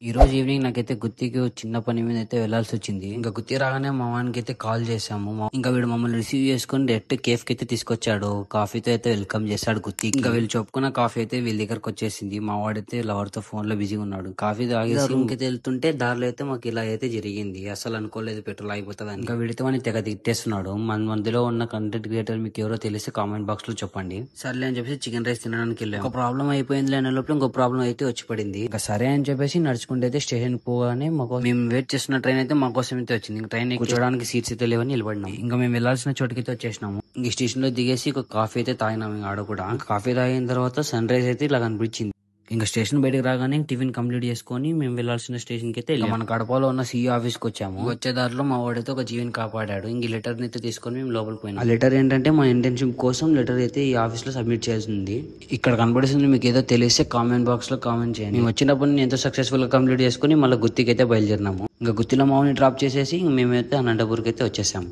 ఈ రోజు ఈవినింగ్ నాకైతే గుత్తికి ఓ చిన్న పని మీద అయితే వెళ్లాల్సి వచ్చింది. ఇంకా గుత్తి రాగానే మా వానికి అయితే కాల్ చేసాము. ఇంకా వీడు మమ్మల్ని రిసీవ్ చేసుకుని డైరెక్ట్ కేఫ్ కి అయితే తీసుకొచ్చాడు. కాఫీతో అయితే వెల్కమ్ చేశాడు గుత్తి. ఇంకా వీళ్ళు చెప్పుకున్న కాఫీ అయితే వీళ్ళ దగ్గరకు వచ్చేసింది. మా వాడైతే లవర్ తో ఫోన్ లో బిజీగా ఉన్నాడు. కాఫీ తాగేసి రూమ్ కి వెళ్తుంటే దారిలో అయితే మాకు ఇలా అయితే జరిగింది. అసలు అనుకోలేదు పెట్రోల్ అయిపోతుంది. ఇంకా వీడితో అని తెగ తిట్టేస్తున్నాడు. మన మధ్యలో ఉన్న కంటెంట్ క్రియేటర్ మీకు ఎవరో తెలిస్తే కామెంట్ బాక్స్ లో చెప్పండి. సర్లే అని చెప్పేసి చికెన్ రైస్ తినడానికి వెళ్ళాం. ఒక ప్రాబ్లం అయిపోయింది అనే లోపల ఇంకో ప్రాబ్లం అయితే వచ్చి పడింది. ఇంకా సరే అని చెప్పేసి నడుచుకుంటే అయితే స్టేషన్ పోగానే మేము వెయిట్ చేస్తున్న ట్రైన్ అయితే మా కోసం అయితే వచ్చింది. ఇంకా ట్రైన్ కూర్చోడానికి సీట్స్ అయితే లేవని నిలబడినాం. ఇంకా మేము వెళ్లాల్సిన చోటుకైతే వచ్చేసినాము. ఇంక స్టేషన్ లో దిగేసి ఒక కాఫీ అయితే తాగినాము. ఆడ కూడా కాఫీ తాగిన తర్వాత సన్ రైజ్ అయితే ఇలా కనిపించింది. ఇంకా స్టేషన్ బయటకు రాగానే టిఫిన్ కంప్లీట్ చేసుకుని మేము వెళ్లాల్సిన స్టేషన్ కి అయితే మన కడపలో ఉన్న సీఈ ఆఫీస్ కి వచ్చాము. వచ్చే దారిలో మా వాడైతే ఒక జీవిని కాపాడాడు. ఇంక లెటర్ అయితే తీసుకొని మేము లోపలికి పోయినాం. ఆ లెటర్ ఏంటంటే మా ఇంటర్న్షిప్ కోసం లెటర్ అయితే ఈ ఆఫీస్ లో సబ్మిట్ చేయాల్సింది. ఇక్కడ కనబడుతుంది, మీకు ఏదో తెలిస్తే కామెంట్ బాక్స్ లో కామెంట్ చేయండి. మేము వచ్చినప్పుడు నేను ఎంతో సక్సెస్ఫుల్ గా కంప్లీట్ చేసుకుని మళ్ళీ గుత్తికి అయితే బయలుదేరినాము. ఇంకా గుత్తిలో మామూలు డ్రాప్ చేసేసి మేమైతే అనంతపూర్కి అయితే వచ్చేసాము.